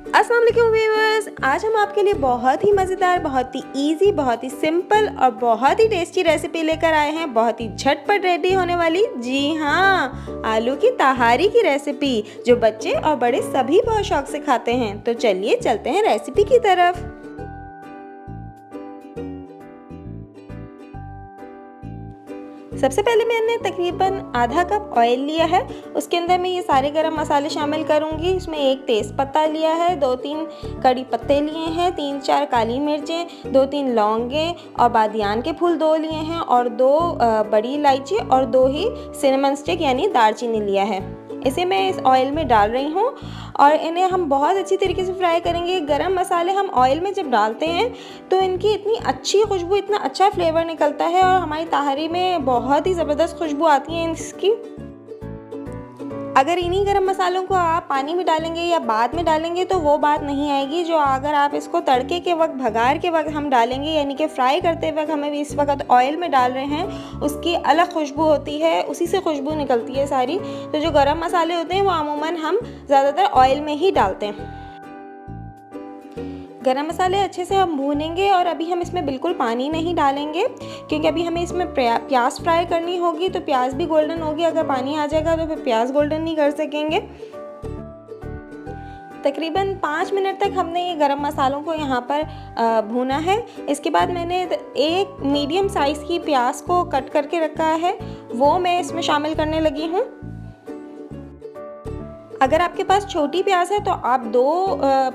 अस्सलाम वालेकुम व्यूअर्स, आज हम आपके लिए बहुत ही मज़ेदार, बहुत ही इजी, बहुत ही सिंपल और बहुत ही टेस्टी रेसिपी लेकर आए हैं। बहुत ही झटपट रेडी होने वाली, जी हाँ, आलू की तहारी की रेसिपी जो बच्चे और बड़े सभी बहुत शौक से खाते हैं। तो चलिए चलते हैं रेसिपी की तरफ। सबसे पहले मैंने तकरीबन आधा कप ऑयल लिया है। उसके अंदर मैं ये सारे गरम मसाले शामिल करूँगी। इसमें एक तेज़पत्ता लिया है, 2-3 कड़ी पत्ते लिए हैं, 3-4 काली मिर्चें, 2-3 लौंगे और बादियान के फूल 2 लिए हैं और 2 बड़ी इलायची और 2 ही सिनेमन स्टिक यानी दालचीनी लिया है। इसे मैं इस ऑयल में डाल रही हूँ और इन्हें हम बहुत अच्छी तरीके से फ्राई करेंगे। गरम मसाले हम ऑयल में जब डालते हैं तो इनकी इतनी अच्छी खुशबू, इतना अच्छा फ्लेवर निकलता है और हमारी तहारी में बहुत ही ज़बरदस्त खुशबू आती है इसकी। अगर इन्हीं गरम मसालों को आप पानी में डालेंगे या बाद में डालेंगे तो वो बात नहीं आएगी जो अगर आप इसको तड़के के वक्त, भगार के वक्त हम डालेंगे, यानी कि फ्राई करते वक्त हमें इस वक्त ऑयल में डाल रहे हैं, उसकी अलग खुशबू होती है, उसी से खुशबू निकलती है सारी। तो जो गरम मसाले होते हैं वो अमूमन हम ज़्यादातर ऑयल में ही डालते हैं। गरम मसाले अच्छे से हम भूनेंगे और अभी हम इसमें बिल्कुल पानी नहीं डालेंगे क्योंकि अभी हमें इसमें प्याज फ्राई करनी होगी, तो प्याज भी गोल्डन होगी। अगर पानी आ जाएगा तो फिर प्याज गोल्डन नहीं कर सकेंगे। तकरीबन 5 मिनट तक हमने ये गरम मसालों को यहाँ पर भूना है। इसके बाद मैंने एक मीडियम साइज़ की प्याज को कट करके रखा है, वो मैं इसमें शामिल करने लगी हूँ। अगर आपके पास छोटी प्याज है तो आप 2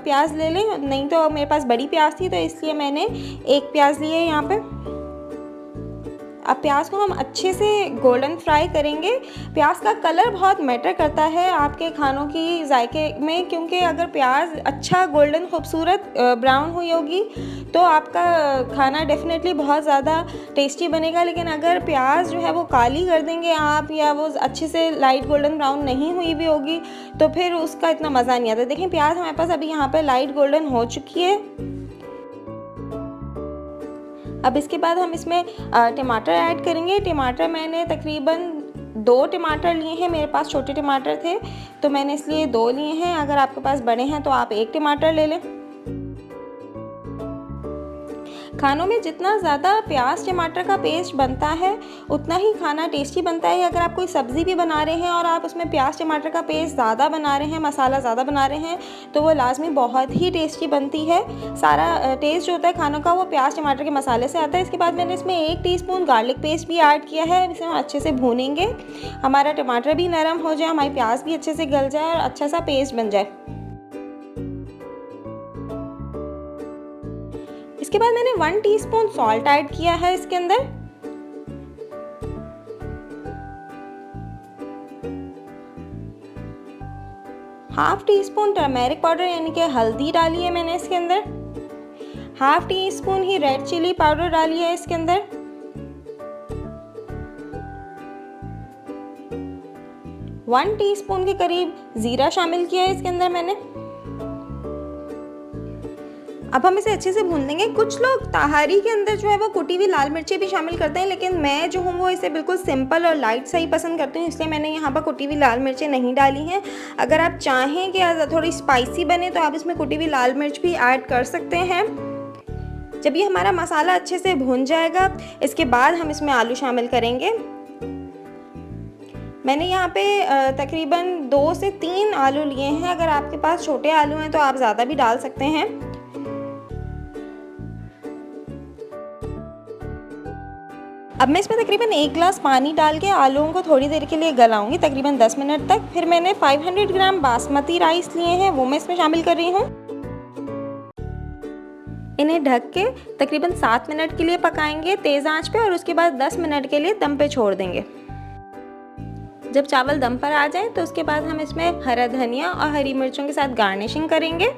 प्याज ले लें, नहीं तो मेरे पास बड़ी प्याज थी तो इसलिए मैंने 1 प्याज ली है यहाँ पे। अब प्याज को हम अच्छे से गोल्डन फ्राई करेंगे। प्याज का कलर बहुत मैटर करता है आपके खानों की जायके में, क्योंकि अगर प्याज अच्छा गोल्डन खूबसूरत ब्राउन हुई होगी तो आपका खाना डेफिनेटली बहुत ज़्यादा टेस्टी बनेगा। लेकिन अगर प्याज जो है वो काली कर देंगे आप, या वो अच्छे से लाइट गोल्डन ब्राउन नहीं हुई भी होगी, तो फिर उसका इतना मज़ा नहीं आता। देखें, प्याज हमारे पास अभी यहाँ पर लाइट गोल्डन हो चुकी है। अब इसके बाद हम इसमें टमाटर ऐड करेंगे। टमाटर मैंने तकरीबन 2 टमाटर लिए हैं, मेरे पास छोटे टमाटर थे तो मैंने इसलिए 2 लिए हैं। अगर आपके पास बड़े हैं तो आप 1 टमाटर ले लें। खानों में जितना ज़्यादा प्याज टमाटर का पेस्ट बनता है उतना ही खाना टेस्टी बनता है। अगर आप कोई सब्ज़ी भी बना रहे हैं और आप उसमें प्याज टमाटर का पेस्ट ज़्यादा बना रहे हैं, मसाला ज़्यादा बना रहे हैं, तो वो लाजमी बहुत ही टेस्टी बनती है। सारा टेस्ट जो होता है खानों का वो प्याज टमाटर के मसाले से आता है। इसके बाद मैंने इसमें 1 टीस्पून गार्लिक पेस्ट भी ऐड किया है। इसे हम अच्छे से भूनेंगे, हमारा टमाटर भी नरम हो जाए, हमारी प्याज भी अच्छे से गल जाए और अच्छा सा पेस्ट बन जाए। इसके बाद मैंने 1 टीस्पून सॉल्ट ऐड किया है इसके अंदर। Half tea spoon turmeric powder यानी कि हल्दी डाली है मैंने इसके अंदर। हाफ टी स्पून ही रेड चिली पाउडर डाली है इसके अंदर। 1 टीस्पून के करीब जीरा शामिल किया है इसके अंदर मैंने। अब हम इसे अच्छे से भून देंगे। कुछ लोग तहारी के अंदर जो है वो कुटी हुई लाल मिर्चें भी शामिल करते हैं, लेकिन मैं जो हूँ वो इसे बिल्कुल सिंपल और लाइट सा ही पसंद करती हूँ, इसलिए मैंने यहाँ पर कुटी हुई लाल मिर्चें नहीं डाली हैं। अगर आप चाहें कि थोड़ी स्पाइसी बने तो आप इसमें कुटी हुई लाल मिर्च भी ऐड कर सकते हैं। जब ये हमारा मसाला अच्छे से भून जाएगा, इसके बाद हम इसमें आलू शामिल करेंगे। मैंने यहाँ पे तकरीबन 2 से 3 आलू लिए हैं। अगर आपके पास छोटे आलू हैं तो आप ज़्यादा भी डाल सकते हैं। अब मैं इसमें तकरीबन 1 गिलास पानी डाल के आलूओं को थोड़ी देर के लिए गलाऊंगी, तकरीबन 10 मिनट तक। फिर मैंने 500 ग्राम बासमती राइस लिए हैं, वो मैं इसमें शामिल कर रही हूँ। इन्हें ढक के तकरीबन 7 मिनट के लिए पकाएंगे तेज़ आंच पे और उसके बाद 10 मिनट के लिए दम पे छोड़ देंगे। जब चावल दम पर आ जाए तो उसके बाद हम इसमें हरा धनिया और हरी मिर्चों के साथ गार्निशिंग करेंगे।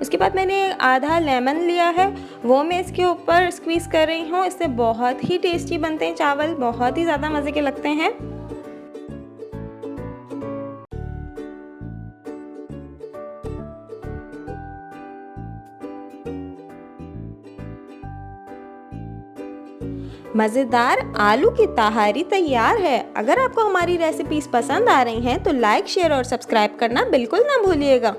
उसके बाद मैंने आधा लेमन लिया है, वो मैं इसके ऊपर स्क्वीज़ कर रही हूँ। इससे बहुत ही टेस्टी बनते हैं चावल, बहुत ही ज़्यादा मज़े के लगते हैं। मज़ेदार आलू की तहारी तैयार है। अगर आपको हमारी रेसिपीज़ पसंद आ रही हैं तो लाइक, शेयर और सब्सक्राइब करना बिल्कुल ना भूलिएगा।